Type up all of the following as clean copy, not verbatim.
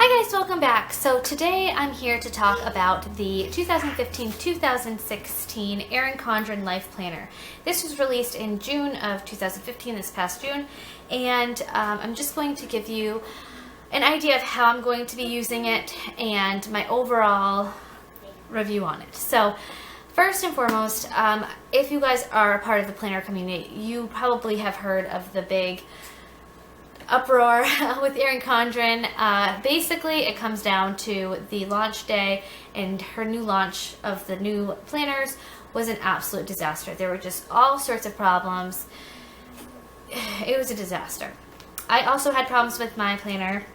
Hi guys, welcome back. So today I'm here to talk about the 2015-2016 Erin Condren Life Planner. This was released in June of 2015, this past June, and I'm just going to give you an idea of how I'm going to be using it and my overall review on it. So first and foremost, if you guys are a part of the planner community, you probably have heard of the big uproar with Erin Condren. Basically, it comes down to the launch day, and her new launch of the new planners was an absolute disaster. There were just all sorts of problems. It was a disaster. I also had problems with my planner.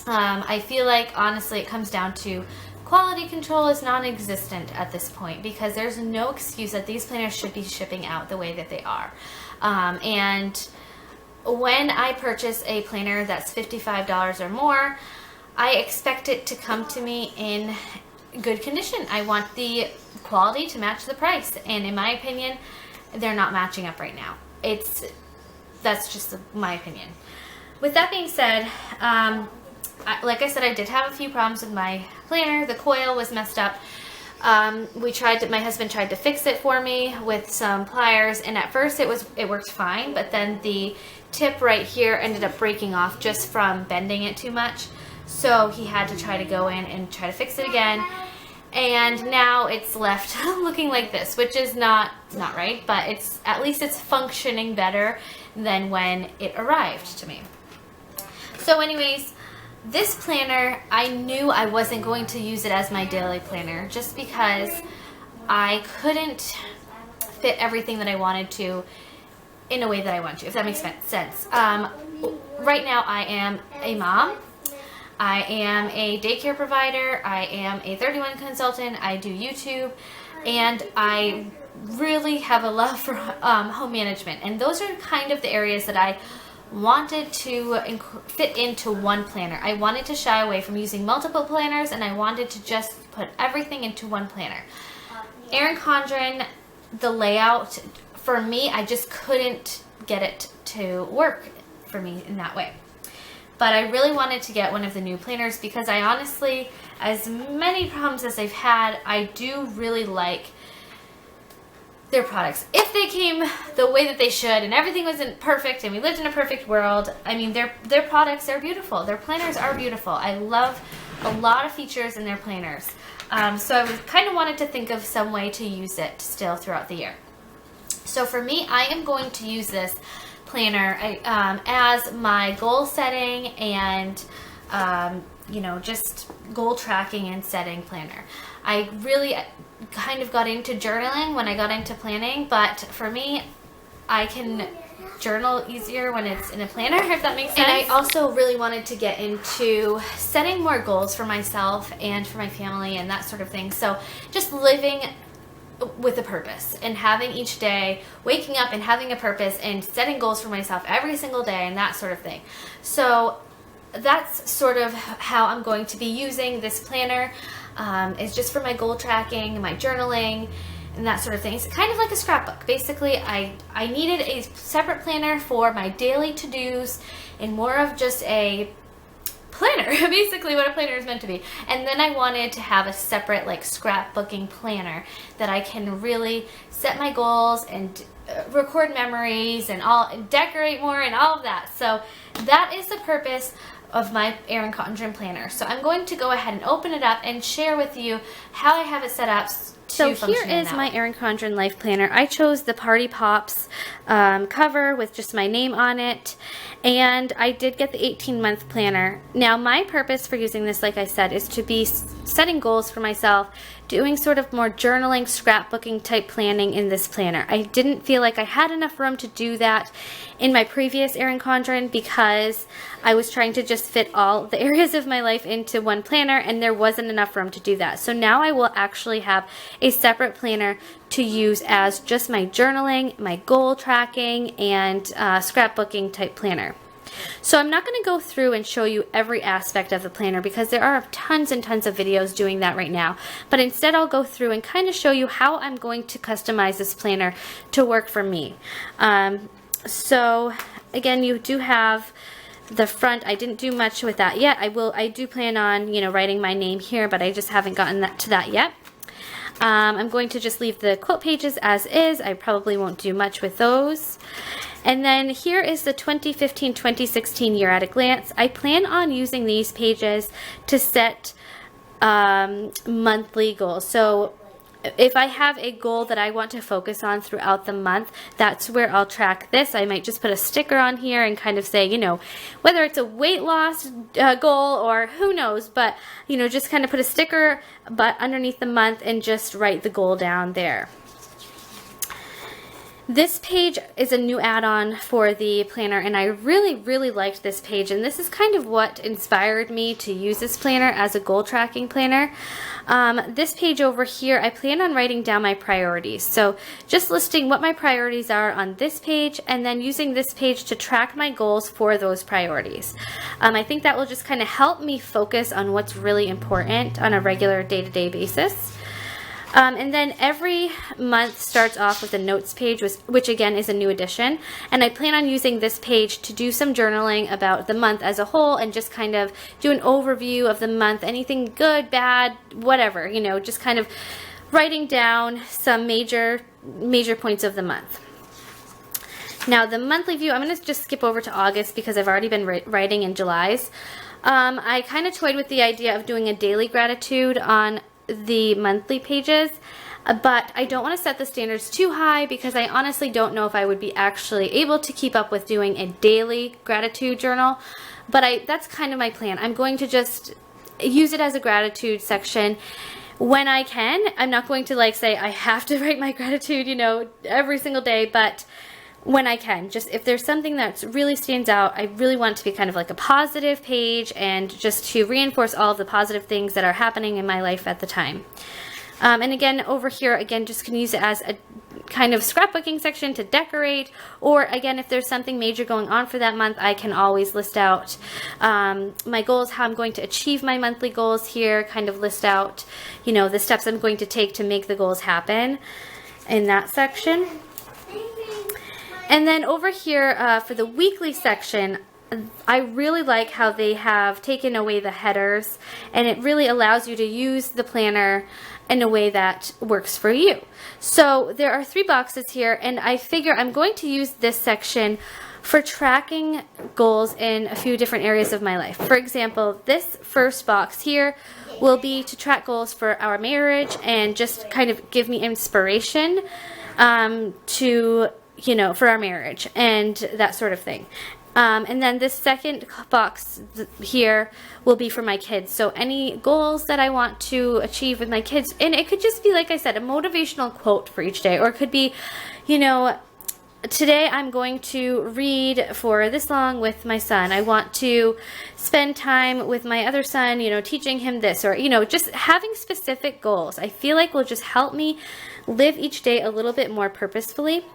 I feel like, honestly, it comes down to quality control is non-existent at this point, because there's no excuse that these planners should be shipping out the way that they are. And when I purchase a planner that's $55 or more, I expect it to come to me in good condition. I want the quality to match the price, and in my opinion, they're not matching up right now. That's just my opinion. With that being said, like I said, I did have a few problems with my planner. The coil was messed up. My husband tried to fix it for me with some pliers, and at first it worked fine, but then the tip right here ended up breaking off just from bending it too much. So he had to try to go in and try to fix it again, and now it's left looking like this, which is not right, but at least it's functioning better than when it arrived to me. So anyways, this planner, I knew I wasn't going to use it as my daily planner just because I couldn't fit everything that I wanted to in a way that I want to, if that makes sense. Right now I am a mom, I am a daycare provider, I am a 31 consultant, I do YouTube, and I really have a love for home management, and those are kind of the areas that I wanted to fit into one planner. I wanted to shy away from using multiple planners, and I wanted to just put everything into one planner. Erin Condren, the layout, for me, I just couldn't get it to work for me in that way. But I really wanted to get one of the new planners because I honestly, as many problems as they've had, I do really like their products. If they came the way that they should and everything wasn't perfect and we lived in a perfect world, I mean, their products are beautiful. Their planners are beautiful. I love a lot of features in their planners. So I kind of wanted to think of some way to use it still throughout the year. So for me, I am going to use this planner as my goal setting and just goal tracking and setting planner. I really kind of got into journaling when I got into planning, but for me, I can journal easier when it's in a planner, if that makes sense. And I also really wanted to get into setting more goals for myself and for my family and that sort of thing. So just living with a purpose and having each day, waking up and having a purpose and setting goals for myself every single day and that sort of thing. So that's sort of how I'm going to be using this planner. It's just for my goal tracking, my journaling, and that sort of thing. It's kind of like a scrapbook. Basically, I needed a separate planner for my daily to-dos and more of just a planner, basically what a planner is meant to be. And then I wanted to have a separate like scrapbooking planner that I can really set my goals and record memories and decorate more and all of that. So that is the purpose of my Erin Condren planner. So I'm going to go ahead and open it up and share with you how I have it set up. So here is my Erin Condren Life Planner. I chose the Party Pops cover with just my name on it, and I did get the 18-month planner. Now my purpose for using this, like I said, is to be setting goals for myself, doing sort of more journaling, scrapbooking type planning in this planner. I didn't feel like I had enough room to do that in my previous Erin Condren because I was trying to just fit all the areas of my life into one planner, and there wasn't enough room to do that. So now I will actually have a separate planner to use as just my journaling, my goal tracking, and scrapbooking type planner. So I'm not going to go through and show you every aspect of the planner because there are tons and tons of videos doing that right now, but instead I'll go through and kind of show you how I'm going to customize this planner to work for me. So again, you do have the front, I didn't do much with that yet. I do plan on, you know, writing my name here, but I just haven't gotten to that yet. I'm going to just leave the quote pages as is. I probably won't do much with those. And then here is the 2015-2016 year at a glance. I plan on using these pages to set monthly goals. So if I have a goal that I want to focus on throughout the month, that's where I'll track this. I might just put a sticker on here and kind of say, you know, whether it's a weight loss goal or who knows, but, you know, just kind of put a sticker but underneath the month and just write the goal down there. This page is a new add-on for the planner, and I really liked this page, and this is kind of what inspired me to use this planner as a goal tracking planner. This page over here, I plan on writing down my priorities. So just listing what my priorities are on this page, and then using this page to track my goals for those priorities. I think that will just kind of help me focus on what's really important on a regular day-to-day basis. And then every month starts off with a notes page, which again is a new addition. And I plan on using this page to do some journaling about the month as a whole and just kind of do an overview of the month, anything good, bad, whatever, you know, just kind of writing down some major points of the month. Now the monthly view, I'm going to just skip over to August because I've already been writing in July's. I kind of toyed with the idea of doing a daily gratitude on the monthly pages, but I don't want to set the standards too high because I honestly don't know if I would be actually able to keep up with doing a daily gratitude journal, but that's kind of my plan. I'm going to just use it as a gratitude section when I can. I'm not going to like say I have to write my gratitude, you know, every single day, but when I can, just if there's something that really stands out, I really want it to be kind of like a positive page and just to reinforce all of the positive things that are happening in my life at the time. And again, over here, again, just can use it as a kind of scrapbooking section to decorate, or again, if there's something major going on for that month, I can always list out my goals, how I'm going to achieve my monthly goals here, kind of list out, you know, the steps I'm going to take to make the goals happen in that section. And then over here for the weekly section, I really like how they have taken away the headers, and it really allows you to use the planner in a way that works for you. So there are 3 boxes here, and I figure I'm going to use this section for tracking goals in a few different areas of my life. For example, this first box here will be to track goals for our marriage and just kind of give me inspiration to, you know, for our marriage and that sort of thing. And then this second box here will be for my kids. So any goals that I want to achieve with my kids, and it could just be, like I said, a motivational quote for each day, or it could be, you know, today I'm going to read for this long with my son. I want to spend time with my other son, you know, teaching him this, or, you know, just having specific goals, I feel like will just help me live each day a little bit more purposefully.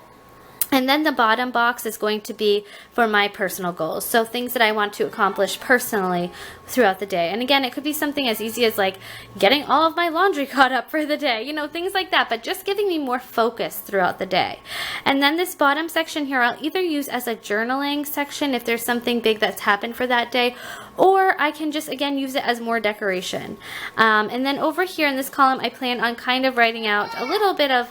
And then the bottom box is going to be for my personal goals. So things that I want to accomplish personally throughout the day. And again, it could be something as easy as like getting all of my laundry caught up for the day, you know, things like that, but just giving me more focus throughout the day. And then this bottom section here, I'll either use as a journaling section if there's something big that's happened for that day, or I can just, again, use it as more decoration. And then over here in this column, I plan on kind of writing out a little bit of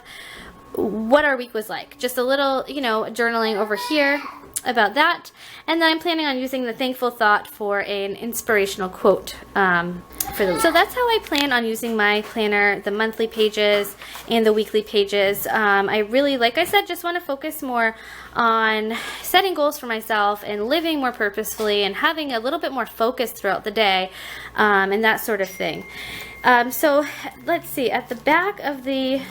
what our week was like. Just a little, you know, journaling over here about that. And then I'm planning on using the thankful thought for an inspirational quote for the week. So that's how I plan on using my planner, the monthly pages and the weekly pages. I really, like I said, just want to focus more on setting goals for myself and living more purposefully and having a little bit more focus throughout the day and that sort of thing. So let's see, at the back of the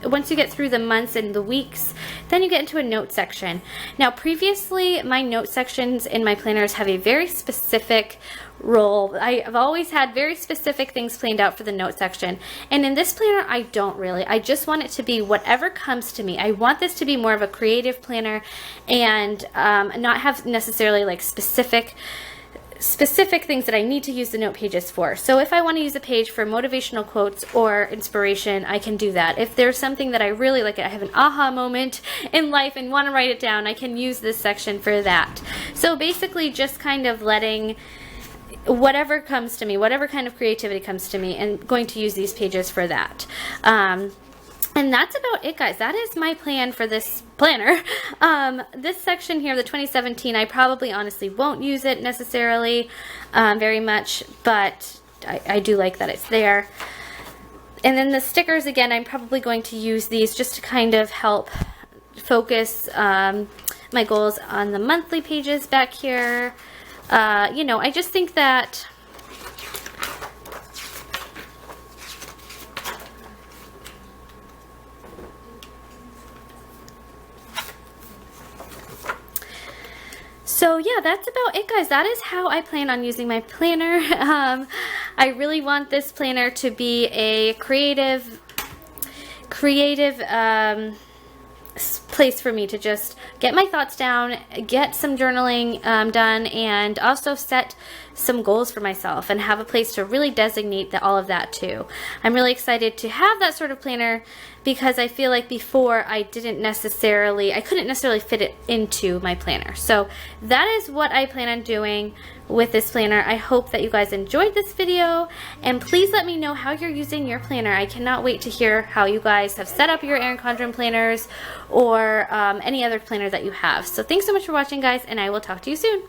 once you get through the months and the weeks, then you get into a note section. Now, previously, my note sections in my planners have a very specific role. I've always had very specific things planned out for the note section. And in this planner, I don't really. I just want it to be whatever comes to me. I want this to be more of a creative planner and not have necessarily like specific specific things that I need to use the note pages for. So if I want to use a page for motivational quotes or inspiration, I can do that. If there's something that I really like, I have an aha moment in life and want to write it down, I can use this section for that. So basically just kind of letting whatever comes to me, whatever kind of creativity comes to me, and going to use these pages for that. And that's about it, guys. That is my plan for this planner. This section here, the 2017, I probably honestly won't use it necessarily very much, but I do like that it's there. And then the stickers, again, I'm probably going to use these just to kind of help focus my goals on the monthly pages back here. You know, I just think that so yeah, that's about it, guys. That is how I plan on using my planner. I really want this planner to be a creative place for me to just get my thoughts down, get some journaling done, and also set some goals for myself and have a place to really designate all of that too. I'm really excited to have that sort of planner because I feel like before I couldn't necessarily fit it into my planner. So that is what I plan on doing with this planner. I hope that you guys enjoyed this video, and please let me know how you're using your planner. I cannot wait to hear how you guys have set up your Erin Condren planners or any other planner that you have. So thanks so much for watching, guys, and I will talk to you soon.